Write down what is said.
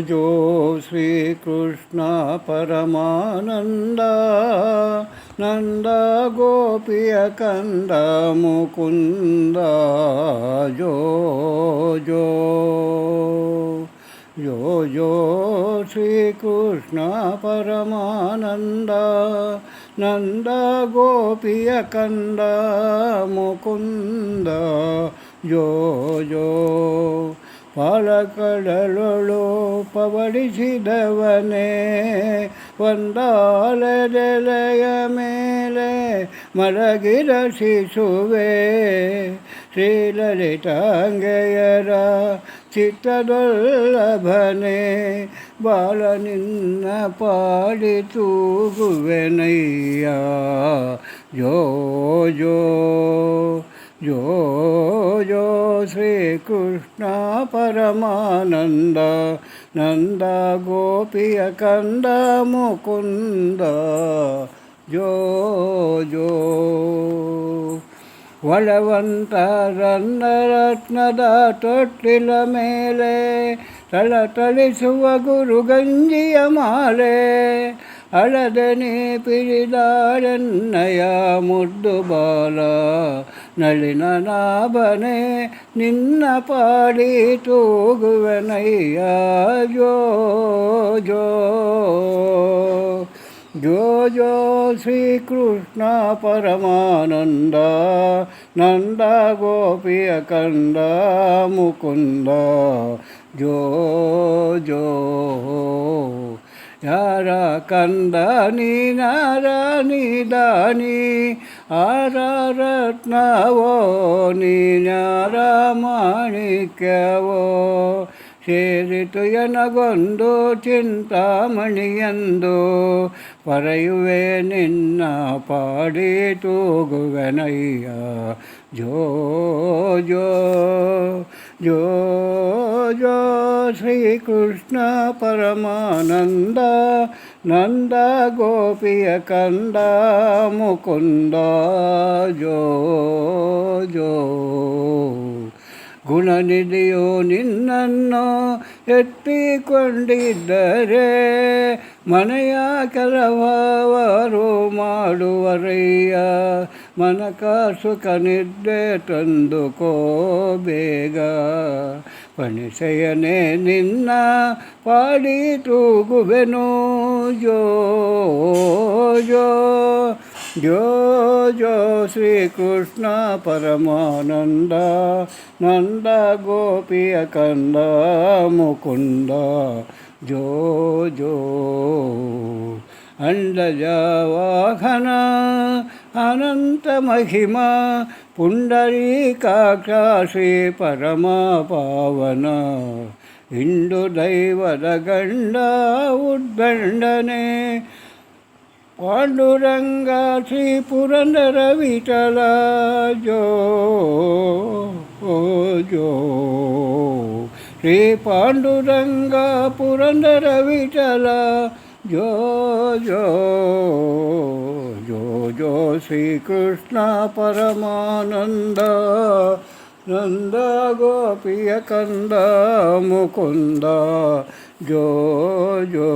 జో శ్రీకృష్ణ పరమానంద నంద గోపియ కంద ముకుంద జో జో జో జో శ్రీకృష్ణ పరమానంద నంద గోపియ కంద ಮುಕುಂದ ಜೋ ಜೋ ಪಾಲಕಡಲೊಳು ಪವಡಿಸಿದವನೇ ಒಂದಾಲದೆಲೆಯ ಮೇಲೆ ಮಲಗಿದ ಶಿಶುವೆ ಶ್ರೀಲಲಿತಾಂಗೆಯರ ಚಿತ್ತದೊಲ್ಲಭನೆ ಬಾಲ ನಿನ್ನ ಪಾಡಿ ತೂಗುವೆನಯ್ಯ ಜೋ ಜೋ ಜೋ ಜೋ ಶ್ರೀಕೃಷ್ಣ ಪರಮಾನಂದ ನಂದ ಗೋಪಿಯ ಕಂದ ಮುಕುಂದ ಜೋ ಜೋ ಒಳವಂತರತ್ನದ ತೊಟ್ಟಿಲ ಮೇಲೆ ಥಳಥಳಿಸುವ ಗುರುಗಂಜಿಯ ಮಾಲೆ ಅಳದನೆ ಪಿಡಿದಾಳೆನ್ನಯ ಮುದ್ದು ಬಾಲ ನಳಿನ ನಾಭನೆ ನಿನ್ನ ಪಾಡಿ ತೂಗುವೆನಯ್ಯ ಜೋ ಜೋ ಜೋ ಜೋ ಶ್ರೀಕೃಷ್ಣ ಪರಮಾನಂದ ನಂದ ಗೋಪಿಯ ಕಂದ ಮುಕುಂದ ಜೋ ಜೋ ಯಾರ ಕಂದ ನೀನಾರ ನೀದಾನಿ ಆರ ರತ್ನವೋ ನೀನ್ಯಾರ ಮಾಣಿಕ್ಯವೋ ಸೇರಿತು ಎನಗೊಂದು ಚಿಂತಾಮಣಿಯಂದು ಪರೆಯುವೆ ನಿನ್ನ ಪಾಡಿ ತೂಗುವೆನಯ್ಯ ಜೋ ಜೋ ಜೋ ಜೋ ಶ್ರೀಕೃಷ್ಣ ಪರಮಾನಂದ ನಂದ ಗೋಪಿಯ ಕಂದ ಮುಕುಂದ ಜೋ ಜೋ ಗುಣನಿಧಿಯೋ ನಿನ್ನನ್ನು ಎತ್ತಿಕೊಂಡಿದ್ದರೆ ಮನೆಯ ಕೆಲವರು ಮಾಡುವರಯ್ಯ ಮನಕ ಸುಖ ನಿದ್ದೆ ತಂದುಕೋ ಬೇಗ ಪಣಿಸೆಯನೇ ನಿನ್ನ ಪಾಡಿ ತೂಗುವೆನು ಜೋ ಜೋ ಜೋ ಜೋ ಶ್ರೀಕೃಷ್ಣ ಪರಮಾನಂದ ನಂದ ಗೋಪಿಯ ಕಂದ ಮುಕುಂದ ಜೋ ಜೋ ಅಂಡಜ ವಾಹನ ಅನಂತ ಮಹಿಮಾ ಪುಂಡರೀಕಾಕ್ಷ ಶ್ರೀ ಪರಮ ಪಾವನ ಇಂದು ದೈವದ ಗಂಡ ಉದ್ದಂಡನೆ ಪಾಂಡುರಂಗ ಶ್ರೀ ಪುರಂದರ ವಿಠಲ ಜೋ ಜೋ ಶ್ರೀ ಪಾಂಡುರಂಗ ಪುರಂದರ ವಿಠಲ ಜೋ ಜೋ ಜೋ ಜೋ ಶ್ರೀಕೃಷ್ಣ ಪರಮಾನಂದ ನಂದ ಗೋಪಿಯ ಕಂದ ಮುಕುಂದ ಜೋ ಜೋ